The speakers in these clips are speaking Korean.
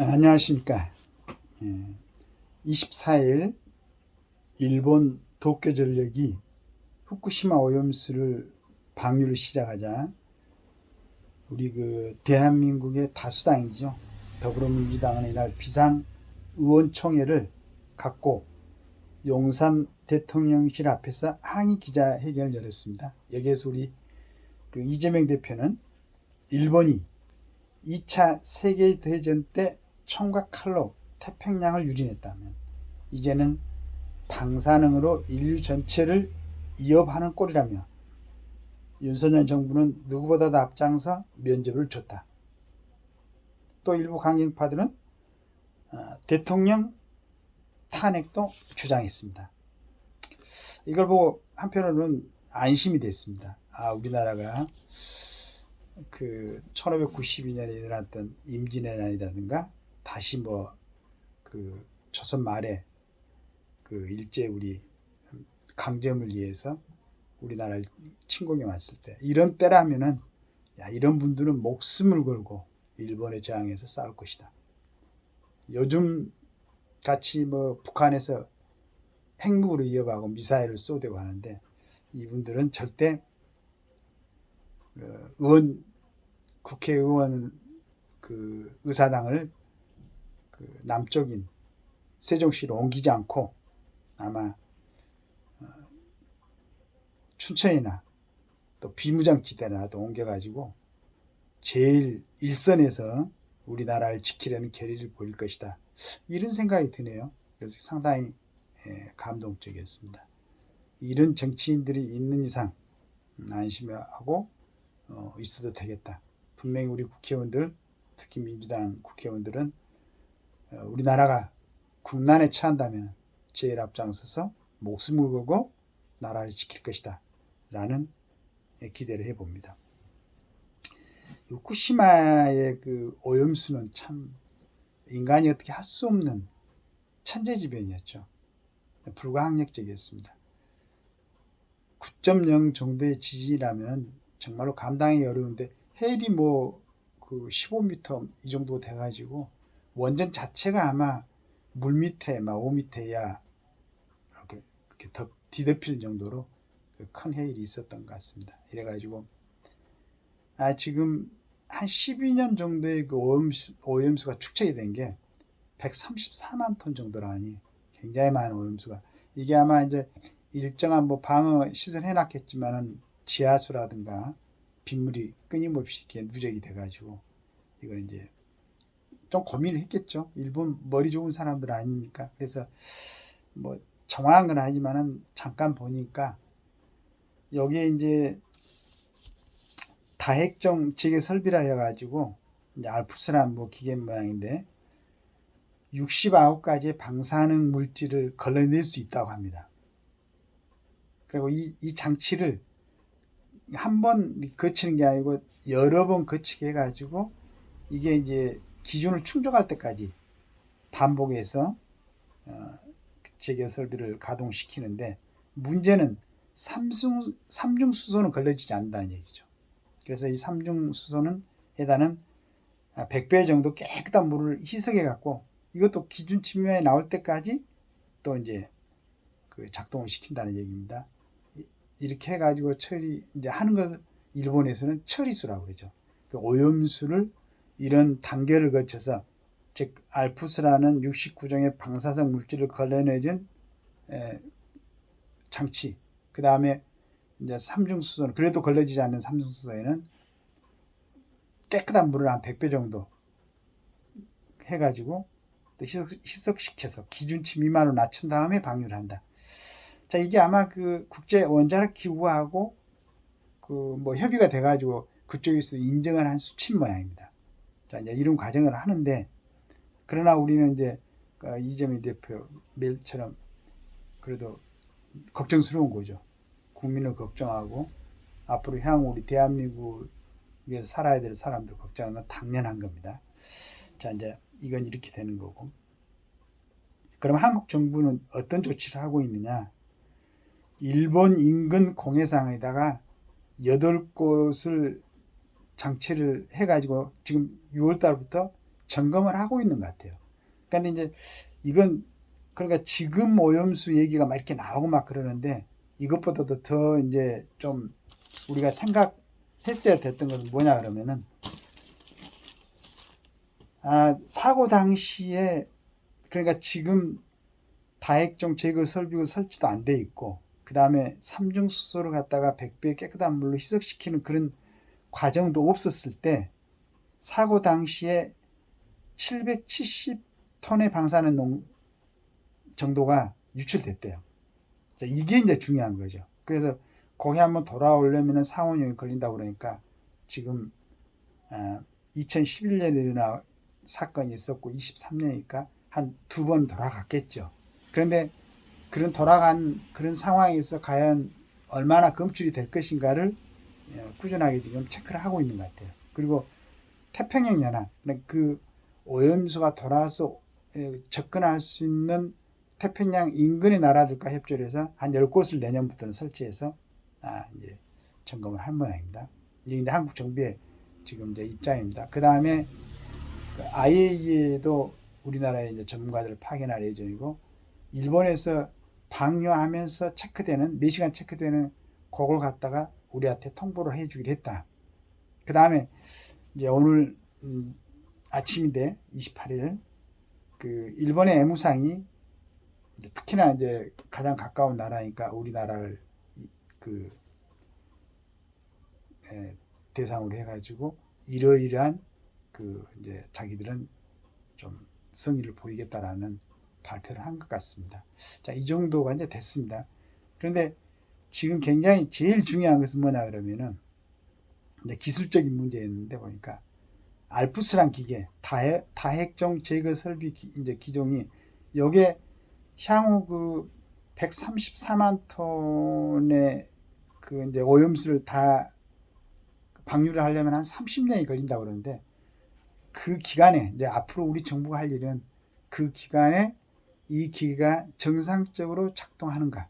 안녕하십니까. 24일 일본 도쿄 전력이 후쿠시마 오염수를 방류를 시작하자 우리 대한민국의 다수당이죠. 더불어민주당은 이날 비상 의원총회를 갖고 용산 대통령실 앞에서 항의 기자회견을 열었습니다. 여기에서 우리 이재명 대표는 일본이 2차 세계대전 때 총과 칼로 태평양을 유린했다면 이제는 방사능으로 인류 전체를 위협하는 꼴이라며 윤석열 정부는 누구보다도 앞장서 면접을 줬다. 또 일부 강경파들은 대통령 탄핵도 주장했습니다. 이걸 보고 한편으로는 안심이 됐습니다. 우리나라가 1592년에 일어났던 임진왜란이라든가 다시 조선 말에 일제 우리 강점을 위해서 우리나라를 침공해 왔을 때 이런 때라면은 이런 분들은 목숨을 걸고 일본에 저항해서 싸울 것이다. 요즘 같이 북한에서 핵무기로 위협하고 미사일을 쏘대고 하는데 이분들은 절대 국회의원 의사당을 남쪽인 세종시로 옮기지 않고 아마 춘천이나 또 비무장지대라도 옮겨가지고 제일 일선에서 우리나라를 지키려는 결의를 보일 것이다. 이런 생각이 드네요. 그래서 상당히 감동적이었습니다. 이런 정치인들이 있는 이상 안심하고 있어도 되겠다. 분명히 우리 국회의원들, 특히 민주당 국회의원들은 우리나라가 국난에 처한다면 제일 앞장서서 목숨을 걸고 나라를 지킬 것이다 라는 기대를 해봅니다. 후쿠시마의 오염수는 참 인간이 어떻게 할 수 없는 천재지변이었죠. 불가항력적이었습니다. 9.0 정도의 지진이라면 정말로 감당하기 어려운데 해일이 15m 이 정도 돼가지고 원전 자체가 아마 물 밑에 5m야 이렇게 뒤덮일 정도로 큰 해일이 있었던 것 같습니다. 이래가지고 지금 한 12년 정도의 오염수가 축적이 된 게 134만 톤 정도라니 굉장히 많은 오염수가 이게 아마 이제 일정한 방어 시설 해놨겠지만은 지하수라든가 빗물이 끊임없이 이렇게 누적이 돼가지고 이걸 이제 좀 고민을 했겠죠. 일본 머리 좋은 사람들 아닙니까? 그래서 정확한 건 아니지만은 잠깐 보니까 여기에 이제 다핵종 재개 설비라 해가지고 이제 알프스라는 기계 모양인데 69가지의 방사능 물질을 걸러낼 수 있다고 합니다. 그리고 이 장치를 한 번 거치는 게 아니고 여러 번 거치게 해가지고 이게 이제 기준을 충족할 때까지 반복해서 재개 설비를 가동시키는데 문제는 삼중 수소는 걸러지지 않는다는 얘기죠. 그래서 이 삼중 수소는 해당은 100배 정도 깨끗한 물을 희석해 갖고 이것도 기준치면에 나올 때까지 또 이제 작동을 시킨다는 얘기입니다. 이렇게 해가지고 이제 하는 걸 일본에서는 처리수라고 그러죠. 오염수를 이런 단계를 거쳐서 즉 알프스라는 69종의 방사성 물질을 걸러내준 장치, 그 다음에 이제 삼중수소는 그래도 걸러지지 않는 삼중수소에는 깨끗한 물을 한 100배 정도 해가지고 또 희석시켜서 기준치 미만으로 낮춘 다음에 방류를 한다. 자, 이게 아마 국제 원자력 기구하고 협의가 돼가지고 그쪽에서 인정을 한 수치인 모양입니다. 자, 이제 이런 과정을 하는데, 그러나 우리는 이제 이재명 대표 메일처럼 그래도 걱정스러운 거죠. 국민을 걱정하고 앞으로 향후 우리 대한민국에서 살아야 될 사람들 걱정하는 건 당연한 겁니다. 자, 이제 이건 이렇게 되는 거고. 그럼 한국 정부는 어떤 조치를 하고 있느냐? 일본 인근 공해상에다가 8곳을 장치를 해가지고 지금 6월 달부터 점검을 하고 있는 것 같아요. 그런데 이제 이건 그러니까 지금 오염수 얘기가 막 이렇게 나오고 막 그러는데 이것보다도 더 이제 좀 우리가 생각했어야 됐던 것은 뭐냐 그러면은 사고 당시에 그러니까 지금 다핵종 제거 설비가 설치도 안 돼 있고 그 다음에 삼중수소를 갖다가 100배 깨끗한 물로 희석시키는 그런 과정도 없었을 때 사고 당시에 770톤의 방사능 정도가 유출됐대요. 이게 이제 중요한 거죠. 그래서 거기 한번 돌아오려면 4, 5년이 걸린다고 그러니까 지금 2011년에 일어난 사건이 있었고 23년이니까 한 2번 돌아갔겠죠. 그런데 그런 돌아간 그런 상황에서 과연 얼마나 검출이 될 것인가를 꾸준하게 지금 체크를 하고 있는 것 같아요. 그리고 태평양 연안, 그 오염수가 돌아와서 접근할 수 있는 태평양 인근의 나라들과 협조를 해서 한 10곳을 내년부터는 설치해서 이제 점검을 할 모양입니다. 이게 이제 한국 정부의 지금 이제 입장입니다. 그 다음에 IAEA도 우리나라의 이제 전문가들을 파견할 예정이고 일본에서 방류하면서 체크되는 몇 시간 체크되는 그걸 갖다가 우리한테 통보를 해주기로 했다. 그 다음에 이제 오늘 아침인데 28일 그 일본의 애무상이 특히나 이제 가장 가까운 나라니까 우리나라를 그 대상으로 해가지고 이러이러한 그 이제 자기들은 좀 성의를 보이겠다라는 발표를 한 것 같습니다. 자, 이 정도가 이제 됐습니다. 그런데 지금 굉장히 제일 중요한 것은 뭐냐 그러면은 이제 기술적인 문제였는데 보니까 알프스란 기계 다핵종 제거 설비 이제 기종이 요게 향후 그 134만 톤의 그 이제 오염수를 다 방류를 하려면 한 30년이 걸린다고 그러는데 그 기간에 이제 앞으로 우리 정부가 할 일은 그 기간에 이 기계가 정상적으로 작동하는가,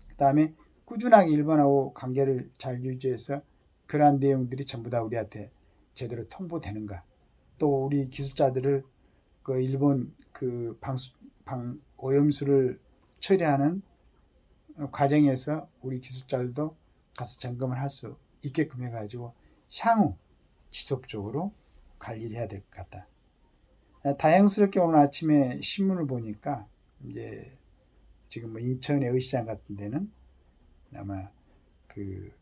그 다음에 꾸준하게 일본하고 관계를 잘 유지해서 그러한 내용들이 전부 다 우리한테 제대로 통보되는가, 또 우리 기술자들을 그 일본 그 오염수를 처리하는 과정에서 우리 기술자들도 가서 점검을 할 수 있게끔 해가지고 향후 지속적으로 관리를 해야 될 것 같다. 다행스럽게 오늘 아침에 신문을 보니까 이제 지금 뭐 인천의 의시장 같은 데는 아마 그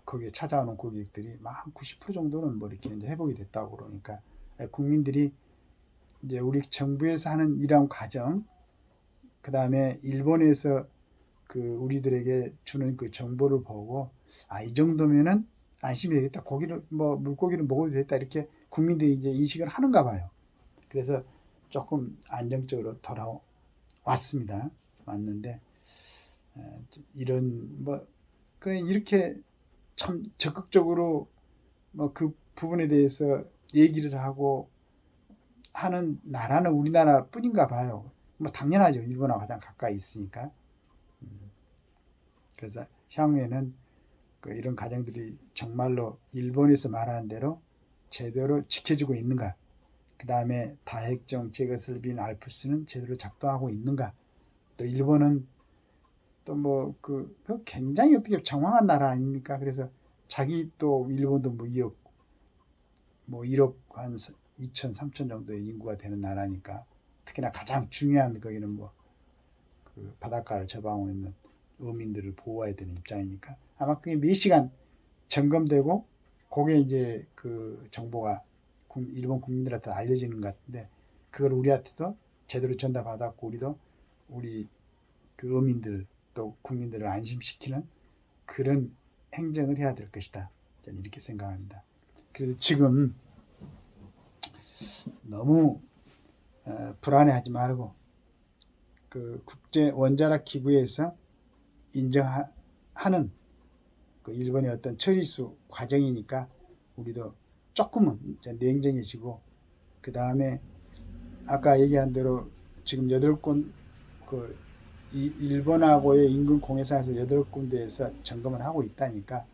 거기에 찾아오는 고객들이 막 90% 정도는 뭐 이렇게 이제 회복이 됐다고 그러니까 국민들이 이제 우리 정부에서 하는 이런 과정, 그 다음에 일본에서 그 우리들에게 주는 그 정보를 보고 이 정도면은 안심이 되겠다. 고기를 뭐 물고기를 먹어도 되겠다. 이렇게 국민들이 이제 인식을 하는가 봐요. 그래서 조금 안정적으로 돌아왔습니다. 왔는데 이런 뭐 그래 이렇게 참 적극적으로 뭐 그 부분에 대해서 얘기를 하고 하는 나라는 우리나라 뿐인가 봐요. 뭐 당연하죠. 일본하고 가장 가까이 있으니까. 그래서 향후에는 이런 과정들이 정말로 일본에서 말하는 대로 제대로 지켜지고 있는가, 그 다음에 다핵종 제거 설비인 알프스는 제대로 작동하고 있는가, 또 일본은 또 뭐 그 굉장히 어떻게 장황한 나라 아닙니까? 그래서 자기 또 일본도 뭐 1억 한 2천 3천 정도의 인구가 되는 나라니까, 특히나 가장 중요한 거기는 뭐 그 바닷가를 저방하고 있는 어민들을 보호해야 되는 입장이니까 아마 그게 몇 시간 점검되고 그게 이제 그 정보가 일본 국민들한테 알려지는 것 같은데 그걸 우리한테도 제대로 전달받았고 우리도 우리 그 어민들 또 국민들을 안심시키는 그런 행정을 해야 될 것이다. 저는 이렇게 생각합니다. 그래서 지금 너무 불안해하지 말고 그 국제 원자력 기구에서 인정하는 그 일본의 어떤 처리수 과정이니까 우리도 조금은 냉정해지고, 그 다음에 아까 얘기한 대로 지금 8곳 그 일본하고의 인근 공해상에서 8군데에서 점검을 하고 있다니까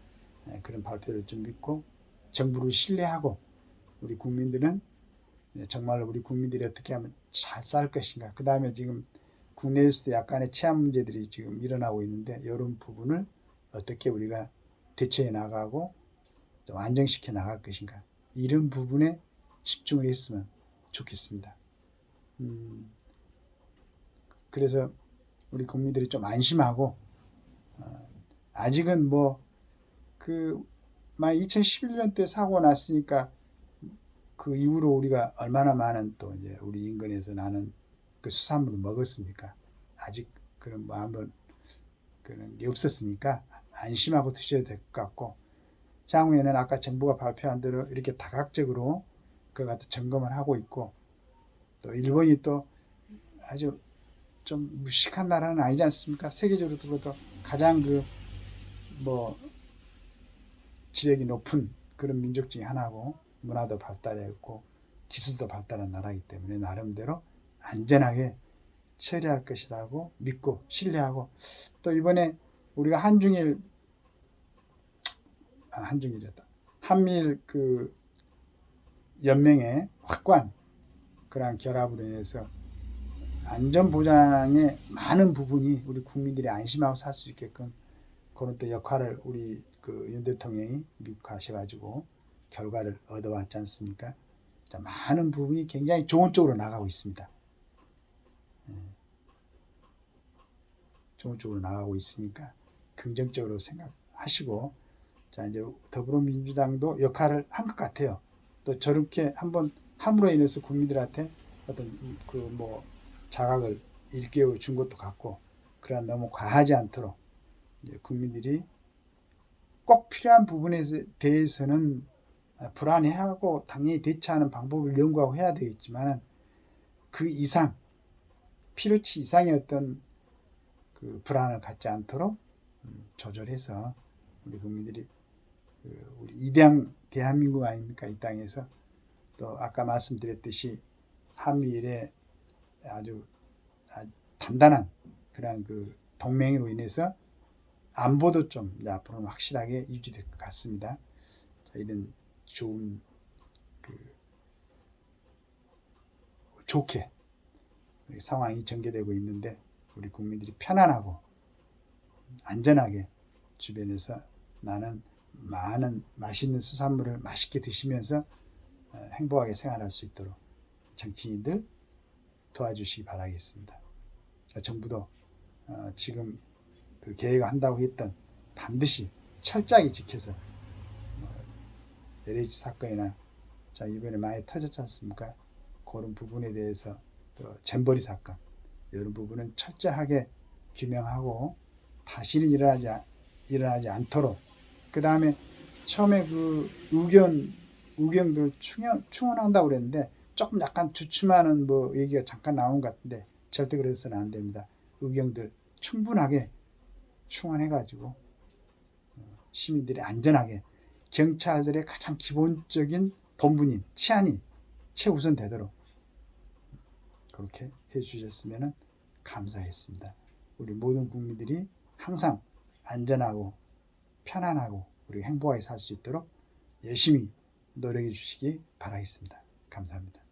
그런 발표를 좀 믿고 정부를 신뢰하고 우리 국민들은 정말로 우리 국민들이 어떻게 하면 잘 살 것인가. 그 다음에 지금 국내에서도 약간의 치안 문제들이 지금 일어나고 있는데 이런 부분을 어떻게 우리가 대처해 나가고 좀 안정시켜 나갈 것인가. 이런 부분에 집중을 했으면 좋겠습니다. 그래서 우리 국민들이 좀 안심하고 아직은 만 2011년 사고 났으니까 그 이후로 우리가 얼마나 많은 또 이제 우리 인근에서 나는 그 수산물을 먹었습니까? 아직 그런 한번 그런 게 없었으니까 안심하고 드셔야 될 것 같고, 향후에는 아까 정부가 발표한 대로 이렇게 다각적으로 그걸 갖다 점검을 하고 있고, 또 일본이 또 아주 좀 무식한 나라는 아니지 않습니까? 세계적으로 들어도 가장 지력이 높은 그런 민족 중에 하나고, 문화도 발달했고 기술도 발달한 나라이기 때문에 나름대로 안전하게 처리할 것이라고 믿고 신뢰하고, 또 이번에 우리가 한미일 그 연맹의 확고한 그러한 결합으로 인해서 안전보장의 많은 부분이 우리 국민들이 안심하고 살 수 있게끔 그런 또 역할을 우리 그 윤 대통령이 미국 가셔가지고 결과를 얻어왔지 않습니까? 자, 많은 부분이 굉장히 좋은 쪽으로 나가고 있습니다. 좋은 쪽으로 나가고 있으니까 긍정적으로 생각하시고, 자, 이제 더불어민주당도 역할을 한 것 같아요. 또 저렇게 한번 함으로 인해서 국민들한테 어떤 자각을 일깨워 준 것도 같고, 그러나 너무 과하지 않도록 이제 국민들이 꼭 필요한 부분에 대해서는 불안해하고 당연히 대처하는 방법을 연구하고 해야 되겠지만, 그 이상 필요치 이상의 어떤 그 불안을 갖지 않도록 조절해서 우리 국민들이 우리 이대한 대한민국 아닙니까? 이 땅에서 또 아까 말씀드렸듯이 한미일의 아주 단단한 그런 그 동맹으로 인해서 안보도 좀 앞으로는 확실하게 유지될 것 같습니다. 자, 이런 좋은 좋게 상황이 전개되고 있는데, 우리 국민들이 편안하고 안전하게 주변에서 나는 많은 맛있는 수산물을 맛있게 드시면서 행복하게 생활할 수 있도록 정치인들 도와주시기 바라겠습니다. 정부도 지금 그 계획한다고 했던 반드시 철저하게 지켜서 LH 사건이나 자 이번에 많이 터졌지 않습니까? 그런 부분에 대해서 또 잼버리 사건 이런 부분은 철저하게 규명하고 다시는 일어나지 않도록, 그 다음에 처음에 그 의경들 충원한다고 그랬는데 조금 약간 주춤하는 얘기가 잠깐 나온 것 같은데 절대 그래서는 안 됩니다. 의경들 충분하게 충원해가지고 시민들이 안전하게 경찰들의 가장 기본적인 본분인 치안이 최우선 되도록 그렇게 해주셨으면 감사했습니다. 우리 모든 국민들이 항상 안전하고 편안하고 우리 행복하게 살 수 있도록 열심히 노력해 주시기 바라겠습니다. 감사합니다.